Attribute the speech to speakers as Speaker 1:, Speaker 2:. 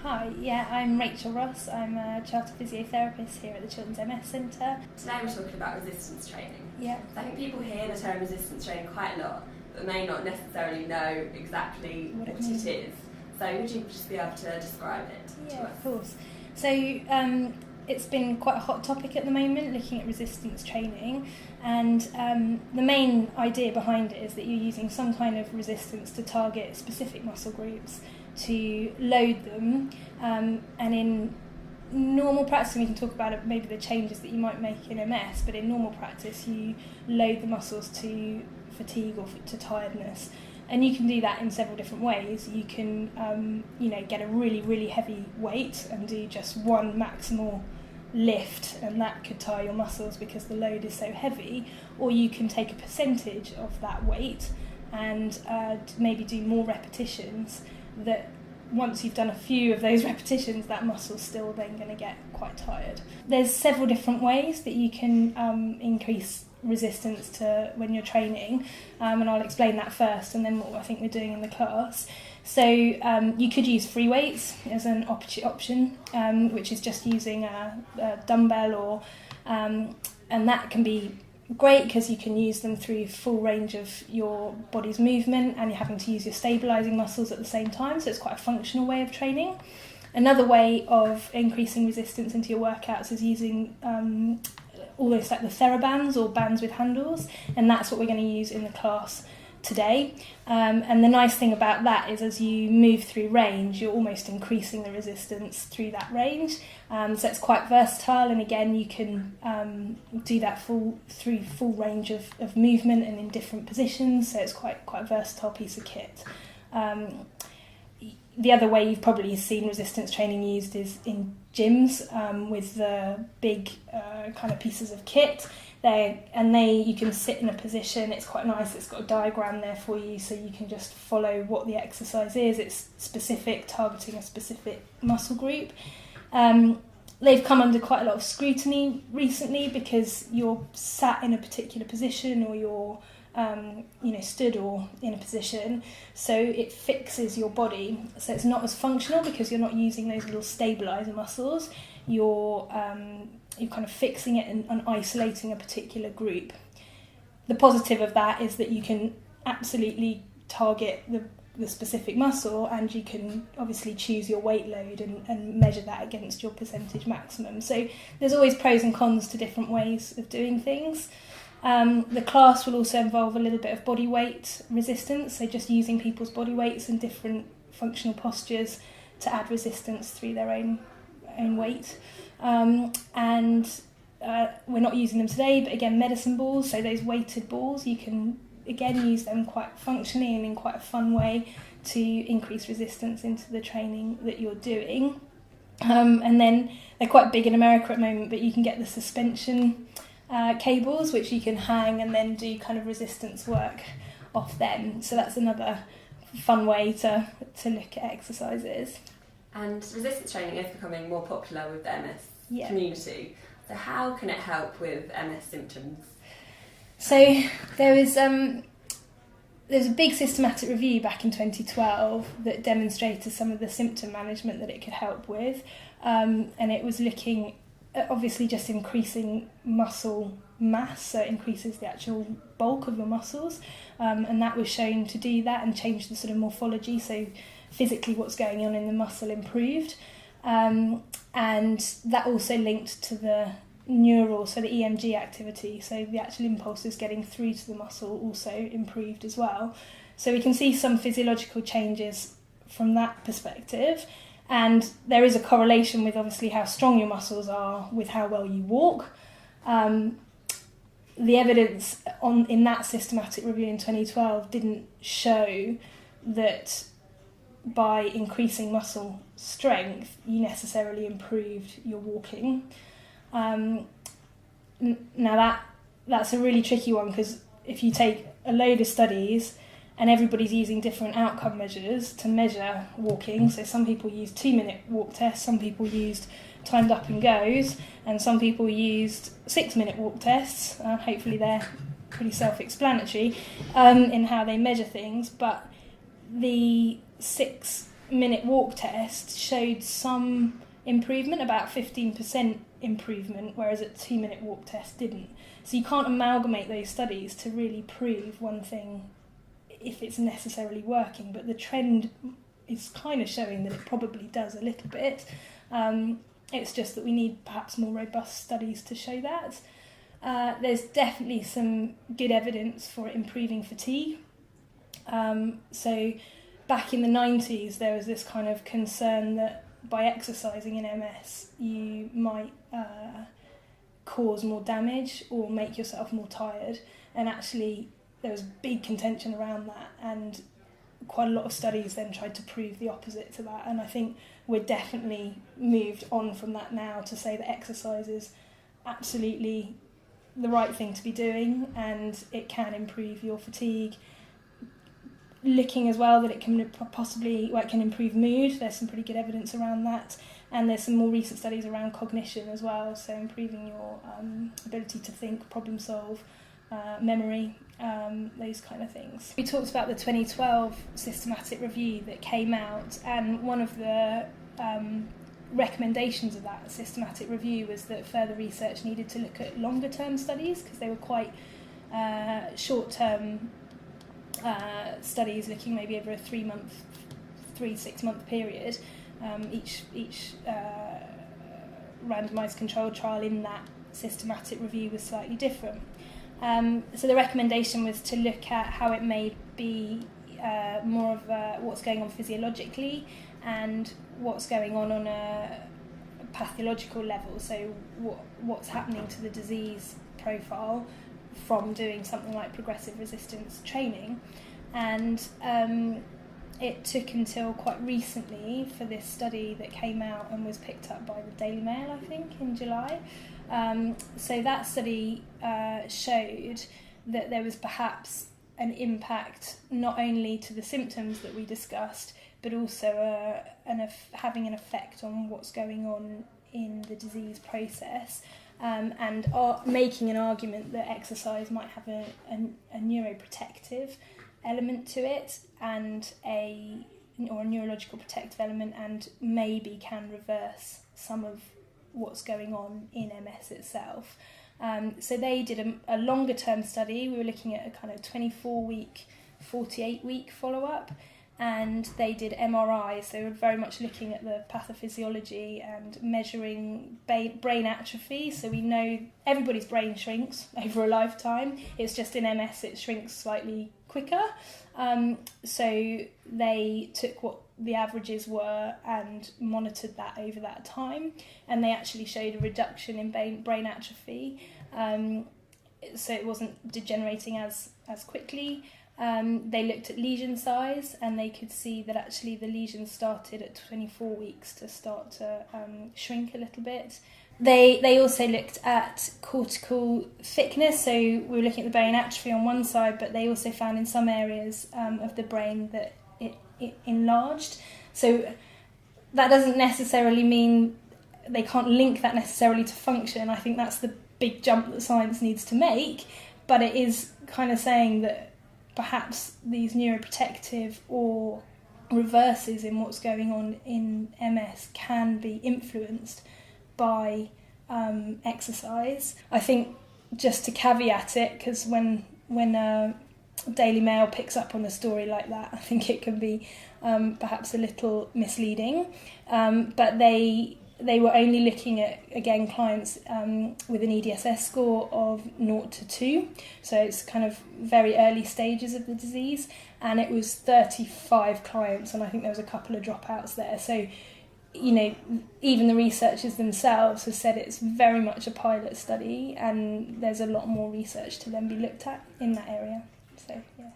Speaker 1: Hi, yeah, I'm Rachel Ross. I'm a chartered physiotherapist here at the Children's MS Centre.
Speaker 2: Today we're talking about resistance training.
Speaker 1: Yeah.
Speaker 2: So I think people hear the term resistance training quite a lot, but may not necessarily know exactly what it is. So would you just be able to describe it to us?
Speaker 1: Of course. So it's been quite a hot topic at the moment, looking at resistance training, and the main idea behind it is that you're using some kind of resistance to target specific muscle groups, to load them, and in normal practice, and we can talk about it, maybe the changes that you might make in MS, but in normal practice you load the muscles to fatigue or to tiredness. And you can do that in several different ways. You can, get a really, really heavy weight and do just one maximal lift, and that could tire your muscles because the load is so heavy. Or you can take a percentage of that weight and maybe do more repetitions, that once you've done a few of those repetitions, that muscle's still then going to get quite tired. There's several different ways that you can increase resistance to when you're training, and I'll explain that first and then what I think we're doing in the class. So you could use free weights as an option, which is just using a dumbbell, or and that can be great because you can use them through full range of your body's movement, and you're having to use your stabilising muscles at the same time, so it's quite a functional way of training. Another way of increasing resistance into your workouts is using almost like the TheraBands, or bands with handles, and that's what we're going to use in the class today. And the nice thing about that is, as you move through range, you're almost increasing the resistance through that range. So it's quite versatile, and again, you can do that through full range of movement and in different positions. So it's quite a versatile piece of kit. The other way you've probably seen resistance training used is in gyms, with the big kind of pieces of kit. You can sit in a position. It's quite nice. It's got a diagram there for you, so you can just follow what the exercise is. It's specific, targeting a specific muscle group. They've come under quite a lot of scrutiny recently because you're sat in a particular position, or you're stood or in a position, so it fixes your body. So it's not as functional because you're not using those little stabilizer muscles. You're kind of fixing it and isolating a particular group. The positive of that is that you can absolutely target the specific muscle, and you can obviously choose your weight load and measure that against your percentage maximum. So there's always pros and cons to different ways of doing things. The class will also involve a little bit of body weight resistance, so just using people's body weights and different functional postures to add resistance through their own weight. We're not using them today, but again, medicine balls, so those weighted balls, you can again use them quite functionally and in quite a fun way to increase resistance into the training that you're doing. And then they're quite big in America at the moment, but you can get the suspension cables, which you can hang and then do kind of resistance work off them. So that's another fun way to look at exercises.
Speaker 2: And resistance training is becoming more popular with the MS community. So how can it help with MS symptoms?
Speaker 1: So there's a big systematic review back in 2012 that demonstrated some of the symptom management that it could help with, and it was looking at obviously just increasing muscle mass, so it increases the actual bulk of your muscles, and that was shown to do that and change the sort of morphology, so physically what's going on in the muscle improved, and that also linked to the neural, so the EMG activity, so the actual impulses getting through to the muscle also improved as well. So we can see some physiological changes from that perspective, and there is a correlation with obviously how strong your muscles are with how well you walk. The evidence in that systematic review in 2012 didn't show that by increasing muscle strength you necessarily improved your walking. Now that's a really tricky one, because if you take a load of studies and everybody's using different outcome measures to measure walking, so some people used 2-minute walk tests, some people used timed up and goes, and some people used 6-minute walk tests. Hopefully they're pretty self-explanatory in how they measure things, but the 6 6-minute walk test showed some improvement, about 15% improvement, whereas a 2-minute walk test didn't. So you can't amalgamate those studies to really prove one thing if it's necessarily working, but the trend is kind of showing that it probably does a little bit. It's just that we need perhaps more robust studies to show that. There's definitely some good evidence for it improving fatigue. So back in the 90s, there was this kind of concern that by exercising in MS, you might cause more damage or make yourself more tired. And actually, there was big contention around that, and quite a lot of studies then tried to prove the opposite to that. And I think we're definitely moved on from that now to say that exercise is absolutely the right thing to be doing, and it can improve your fatigue. Looking as well that it can it can improve mood. There's some pretty good evidence around that, and there's some more recent studies around cognition as well, so improving your ability to think, problem solve, memory, those kind of things. We talked about the 2012 systematic review that came out, and one of the recommendations of that systematic review was that further research needed to look at longer term studies, because they were quite short term studies looking maybe over a 3-6-month period. Each randomised controlled trial in that systematic review was slightly different. So the recommendation was to look at how it may be more of what's going on physiologically and what's going on a pathological level, so what's happening to the disease profile from doing something like progressive resistance training. And it took until quite recently for this study that came out and was picked up by the Daily Mail, I think, in July. So that study showed that there was perhaps an impact not only to the symptoms that we discussed, but also having an effect on what's going on in the disease process, and making an argument that exercise might have a neuroprotective element to it and a neurological protective element, and maybe can reverse some of what's going on in MS itself. So they did a longer term study. We were looking at a kind of 24-week, 48-week follow-up, and they did MRI, so they were very much looking at the pathophysiology and measuring brain atrophy. So we know everybody's brain shrinks over a lifetime. It's just in MS it shrinks slightly quicker. So they took what the averages were and monitored that over that time, and they actually showed a reduction in brain atrophy. So it wasn't degenerating as quickly. They looked at lesion size, and they could see that actually the lesions started at 24 weeks to start to shrink a little bit. They also looked at cortical thickness, so we were looking at the brain atrophy on one side, but they also found in some areas of the brain that it enlarged. So that doesn't necessarily mean they can't link that necessarily to function. I think that's the big jump that science needs to make, but it is kind of saying that perhaps these neuroprotective or reverses in what's going on in MS can be influenced by exercise. I think just to caveat it, because when Daily Mail picks up on a story like that, I think it can be perhaps a little misleading. But they were only looking at, again, clients with an EDSS score of 0 to 2. So it's kind of very early stages of the disease. And it was 35 clients, and I think there was a couple of dropouts there. So, you know, even the researchers themselves have said it's very much a pilot study, and there's a lot more research to then be looked at in that area. So, yeah.